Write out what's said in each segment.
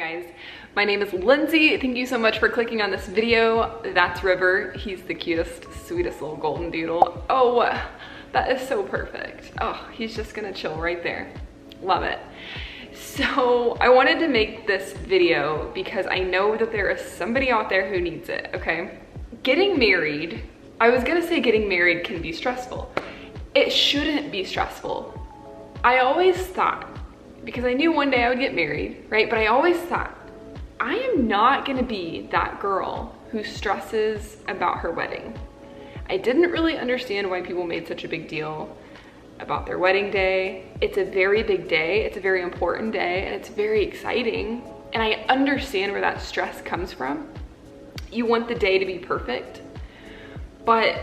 guys, my name is Lindsay. Thank you so much for clicking on this video. That's River. He's the cutest, sweetest little golden doodle. Oh, that is so perfect. Oh, he's just gonna chill right there. Love it. So I wanted to make this video because I know that there is somebody out there who needs it, okay? Getting married, I was gonna say getting married can be stressful. It shouldn't be stressful. I always thought, because I knew one day I would get married, right? But I always thought, I am not gonna be that girl who stresses about her wedding. I didn't really understand why people made such a big deal about their wedding day. It's a very big day, it's a very important day, and it's very exciting. And I understand where that stress comes from. You want the day to be perfect, but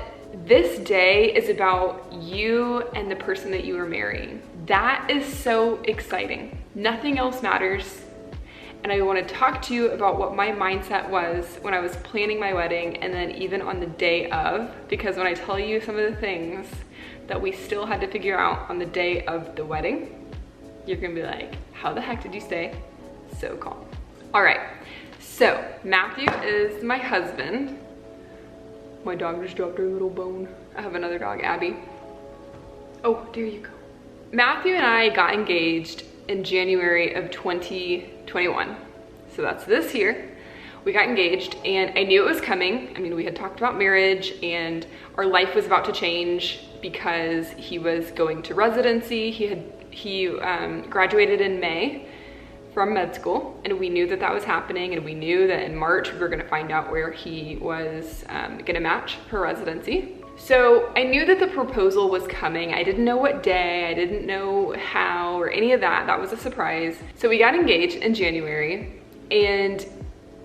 this day is about you and the person that you are marrying. That is so exciting. Nothing else matters. And I want to talk to you about what my mindset was when I was planning my wedding and then even on the day of, because when I tell you some of the things that we still had to figure out on the day of the wedding, you're gonna be like, how the heck did you stay so calm? All right, so Matthew is my husband. My dog just dropped her little bone. I have another dog, Abby. Oh, there you go. Matthew and I got engaged in January of 2021. So that's this year. We got engaged and I knew it was coming. I mean, we had talked about marriage and our life was about to change because he was going to residency. He graduated in May from med school, and we knew that that was happening, and we knew that in March we were gonna find out where he was gonna match for residency. So I knew that the proposal was coming. I didn't know what day, I didn't know how or any of that. That was a surprise. So we got engaged in January, and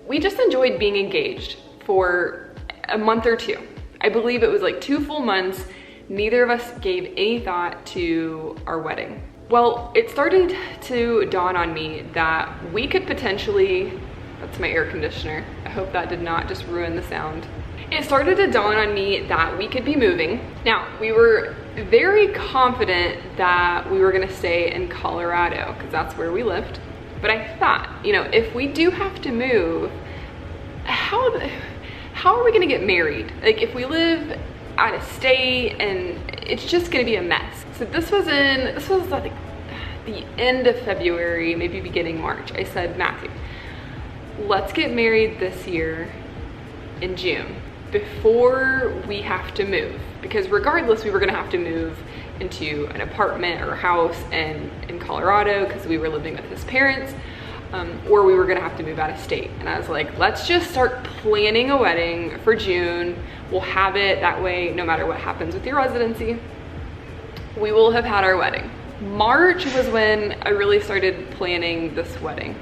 we just enjoyed being engaged for a month or two. I believe it was like 2 full months. Neither of us gave any thought to our wedding. Well, it started to dawn on me that we could potentially, that's my air conditioner. I hope that did not just ruin the sound. It started to dawn on me that we could be moving. Now, we were very confident that we were gonna stay in Colorado because that's where we lived. But I thought, you know, if we do have to move, how are we gonna get married? Like if we live out of state and it's just gonna be a mess. So this was like the end of February, maybe beginning March. I said, Matthew, let's get married this year in June before we have to move. Because regardless, we were gonna have to move into an apartment or house in Colorado because we were living with his parents, or we were gonna have to move out of state. And I was like, let's just start planning a wedding for June. We'll have it that way, no matter what happens with your residency, we will have had our wedding. March was when I really started planning this wedding.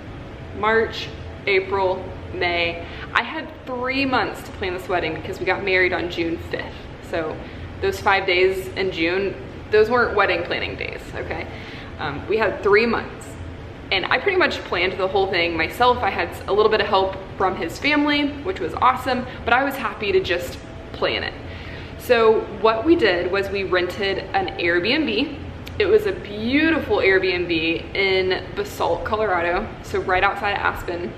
March, April, May. I had 3 months to plan this wedding because we got married on June 5th. So those 5 days in June, those weren't wedding planning days, okay? We had 3 months. And I pretty much planned the whole thing myself. I had a little bit of help from his family, which was awesome, but I was happy to just plan it. So what we did was we rented an Airbnb. It was a beautiful Airbnb in Basalt, Colorado, so right outside of Aspen.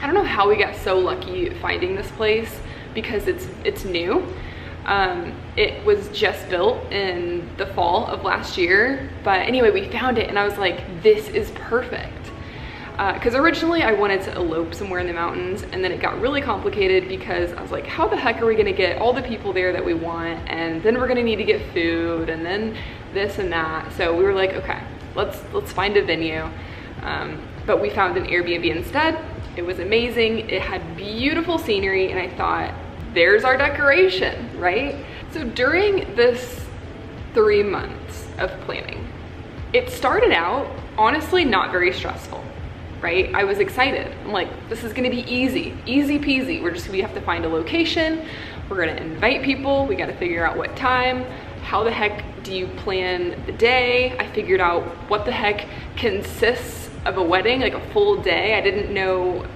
I don't know how we got so lucky finding this place because it's new. It was just built in the fall of last year, but anyway, we found it and I was like, this is perfect. Because originally I wanted to elope somewhere in the mountains, and then it got really complicated because I was like, how the heck are we gonna get all the people there that we want, and then we're gonna need to get food, and then this and that. So we were like, okay, let's find a venue. But we found an Airbnb instead. It was amazing. It had beautiful scenery, and I thought, there's our decoration, right? So during this 3 months of planning, it started out honestly not very stressful, right? I was excited. I'm like, this is gonna be easy peasy. We have to find a location. We're gonna invite people. We gotta figure out what time. How the heck do you plan the day? I figured out what the heck consists of a wedding, like a full day. I didn't know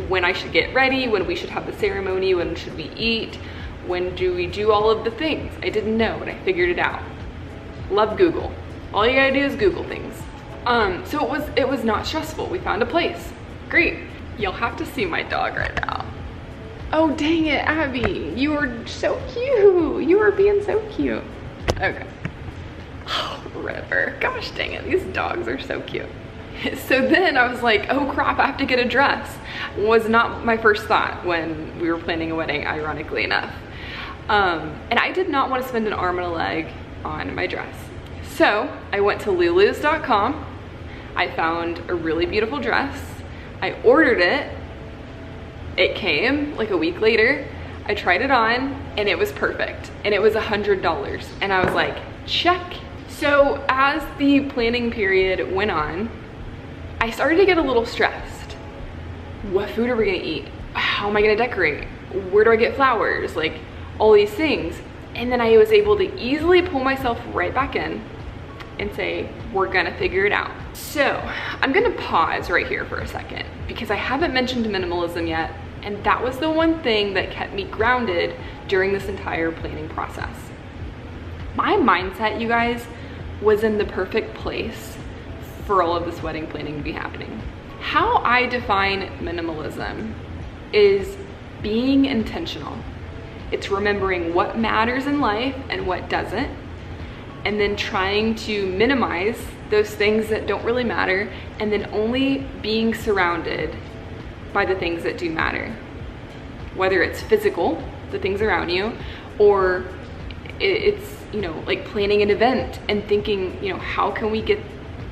when I should get ready, when we should have the ceremony, when should we eat, when do we do all of the things. I didn't know, but I figured it out. Love Google. All you gotta do is Google things. So it was not stressful. We found a place. Great. You'll have to see my dog right now. Oh, dang it, Abby. You are so cute. You are being so cute. Okay. Oh, River. Gosh dang it, these dogs are so cute. So then I was like, oh crap, I have to get a dress. Was not my first thought when we were planning a wedding, ironically enough. And I did not want to spend an arm and a leg on my dress. So I went to lulus.com. I found a really beautiful dress. I ordered it. It came like a week later. I tried it on and it was perfect. And it was $100. And I was like, check. So as the planning period went on, I started to get a little stressed. What food are we gonna eat? How am I gonna decorate? Where do I get flowers? Like all these things. And then I was able to easily pull myself right back in and say, we're gonna figure it out. So I'm gonna pause right here for a second because I haven't mentioned minimalism yet. And that was the one thing that kept me grounded during this entire planning process. My mindset, you guys, was in the perfect place for all of this wedding planning to be happening. How I define minimalism is being intentional. It's remembering what matters in life and what doesn't, and then trying to minimize those things that don't really matter, and then only being surrounded by the things that do matter. Whether it's physical, the things around you, or it's, you know, like planning an event and thinking, you know, how can we get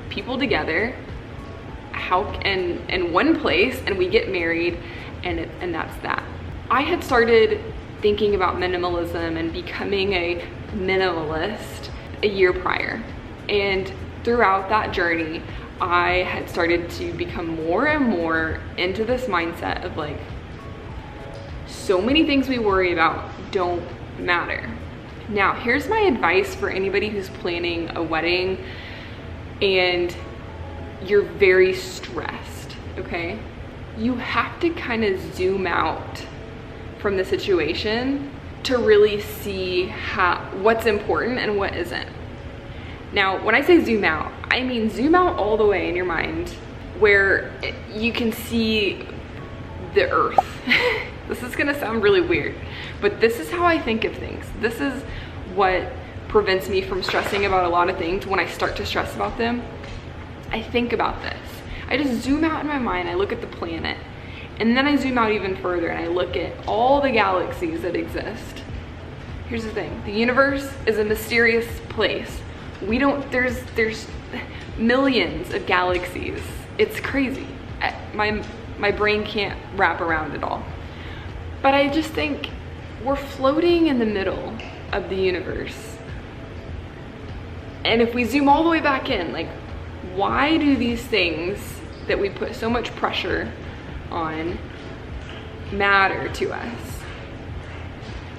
people together, in one place, and we get married, and that's that. I had started thinking about minimalism and becoming a minimalist a year prior, and throughout that journey I had started to become more and more into this mindset of like, so many things we worry about don't matter. Now here's my advice for anybody who's planning a wedding and you're very stressed, okay? You have to kind of zoom out from the situation to really see what's important and what isn't. Now, when I say zoom out, I mean zoom out all the way in your mind where you can see the earth. This is gonna sound really weird, but this is how I think of things. This is what prevents me from stressing about a lot of things. When I start to stress about them, I think about this. I just zoom out in my mind, I look at the planet, and then I zoom out even further and I look at all the galaxies that exist. Here's the thing, the universe is a mysterious place. There's millions of galaxies. It's crazy. My brain can't wrap around it all. But I just think we're floating in the middle of the universe. And if we zoom all the way back in, like, why do these things that we put so much pressure on matter to us?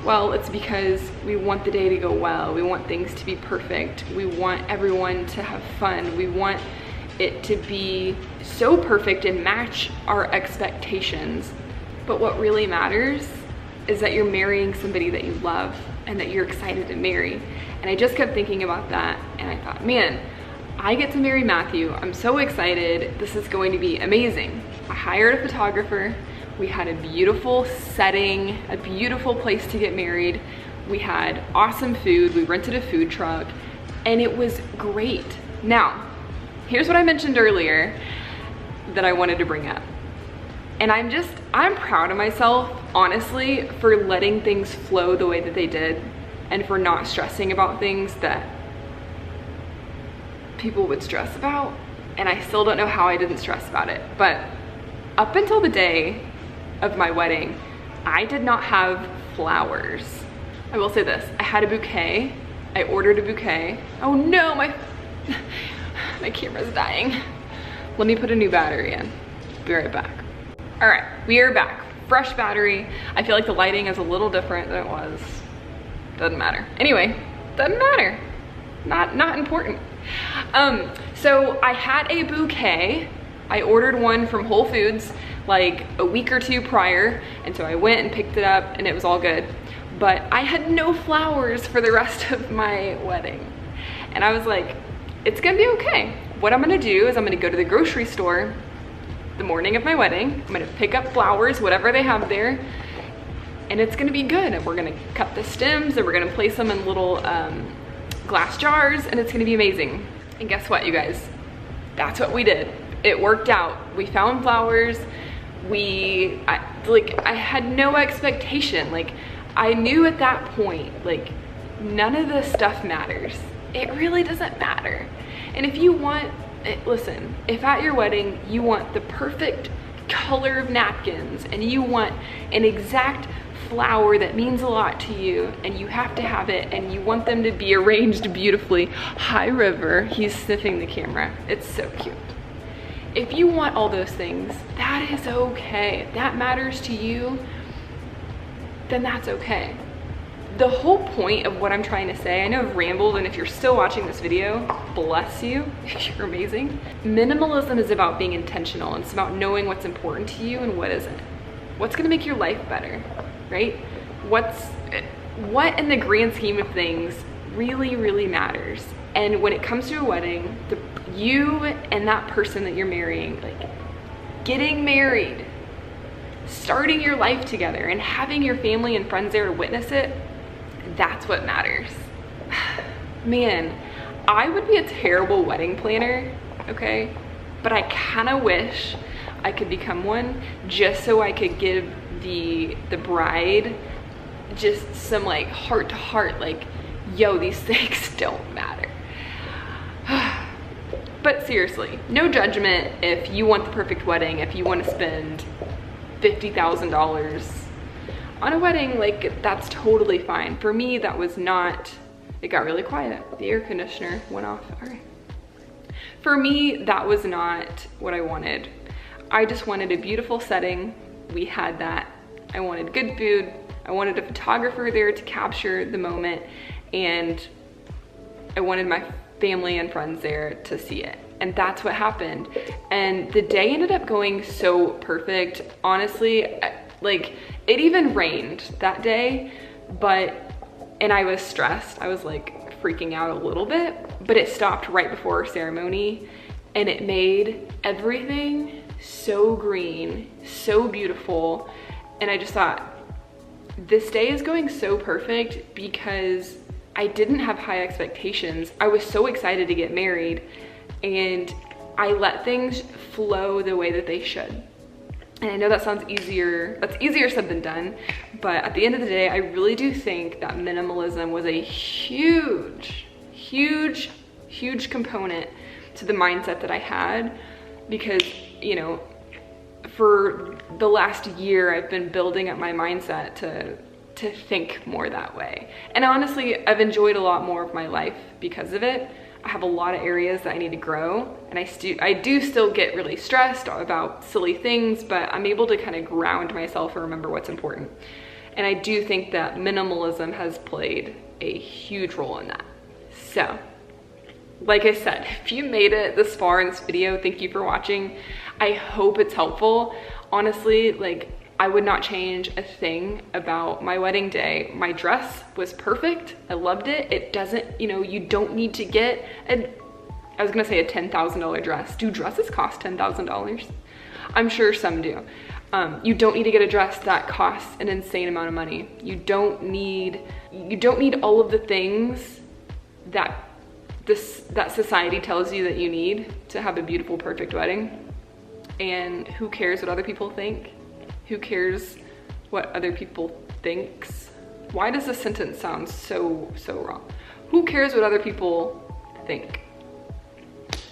Well, it's because we want the day to go well. We want things to be perfect. We want everyone to have fun. We want it to be so perfect and match our expectations. But what really matters is that you're marrying somebody that you love and that you're excited to marry. And I just kept thinking about that, and I thought, man, I get to marry Matthew. I'm so excited. This is going to be amazing. I hired a photographer. We had a beautiful setting, a beautiful place to get married. We had awesome food. We rented a food truck, and it was great. Now, here's what I mentioned earlier that I wanted to bring up. And I'm proud of myself, honestly, for letting things flow the way that they did and for not stressing about things that people would stress about. And I still don't know how I didn't stress about it. But up until the day of my wedding, I did not have flowers. I will say this, I had a bouquet. I ordered a bouquet. Oh no, my camera's dying. Let me put a new battery in. Be right back. All right, we are back. Fresh battery. I feel like the lighting is a little different than it was. Doesn't matter. Anyway, doesn't matter. Not important. So I had a bouquet. I ordered one from Whole Foods like a week or two prior, and so I went and picked it up and it was all good. But I had no flowers for the rest of my wedding. And I was like, it's gonna be okay. What I'm gonna do is I'm gonna go to the grocery store the morning of my wedding. I'm gonna pick up flowers, whatever they have there, and it's gonna be good. And we're gonna cut the stems and we're gonna place them in little glass jars, and it's gonna be amazing. And guess what, you guys? That's what we did. It worked out. We found flowers. I had no expectation. Like, I knew at that point, like, none of this stuff matters. It really doesn't matter. And if you want, listen, if at your wedding you want the perfect color of napkins and you want an exact flower that means a lot to you and you have to have it and you want them to be arranged beautifully. Hi, River. He's sniffing the camera. It's so cute. If you want all those things, that is okay. If that matters to you, then that's okay. The whole point of what I'm trying to say, I know I've rambled, and if you're still watching this video, bless you, you're amazing. Minimalism is about being intentional, and it's about knowing what's important to you and what isn't. What's gonna make your life better, right? What in the grand scheme of things really, really matters. And when it comes to a wedding, you and that person that you're marrying, like getting married, starting your life together and having your family and friends there to witness it, that's what matters. Man, I would be a terrible wedding planner, okay? But I kind of wish I could become one, just so I could give the bride just some like heart to heart, like, yo, these things don't matter. But seriously, no judgment if you want the perfect wedding, if you want to spend $50,000 on a wedding, like, that's totally fine. For me, that was not, it got really quiet. The air conditioner went off. All right. For me, that was not what I wanted. I just wanted a beautiful setting. We had that. I wanted good food. I wanted a photographer there to capture the moment, and I wanted my family and friends there to see it. And that's what happened. And the day ended up going so perfect. Honestly, like, it even rained that day, and I was stressed. I was like freaking out a little bit, but it stopped right before our ceremony, and it made everything so green, so beautiful. And I just thought, this day is going so perfect because I didn't have high expectations. I was so excited to get married, and I let things flow the way that they should. And I know that sounds easier, that's easier said than done, but at the end of the day, I really do think that minimalism was a huge, huge, huge component to the mindset that I had, because, you know, for the last year, I've been building up my mindset to think more that way. And honestly, I've enjoyed a lot more of my life because of it. I have a lot of areas that I need to grow, and I do still get really stressed about silly things, but I'm able to kind of ground myself and remember what's important. And I do think that minimalism has played a huge role in that. So, like I said, if you made it this far in this video, thank you for watching. I hope it's helpful. Honestly, like, I would not change a thing about my wedding day. My dress was perfect. I loved it. It doesn't, you know, you don't need to get I was gonna say a $10,000 dress. Do dresses cost $10,000? I'm sure some do. You don't need to get a dress that costs an insane amount of money. You don't need all of the things that society tells you that you need to have a beautiful, perfect wedding. And who cares what other people think? Who cares what other people thinks? Why does this sentence sound so wrong? Who cares what other people think?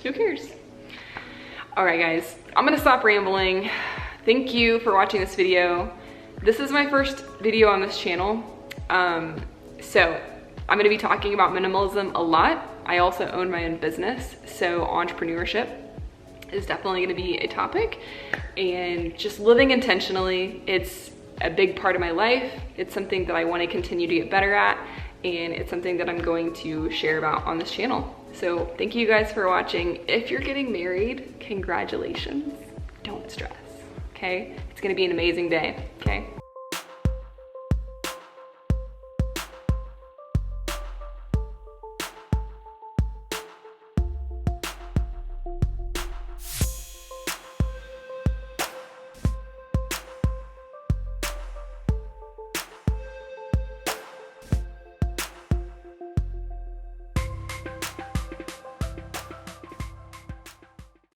Who cares? All right, guys, I'm gonna stop rambling. Thank you for watching this video. This is my first video on this channel. So I'm gonna be talking about minimalism a lot. I also own my own business, so entrepreneurship is definitely gonna be a topic, and just living intentionally, it's a big part of my life. It's something that I wanna continue to get better at, and it's something that I'm going to share about on this channel. So thank you guys for watching. If you're getting married, congratulations. Don't stress, okay? It's gonna be an amazing day, okay?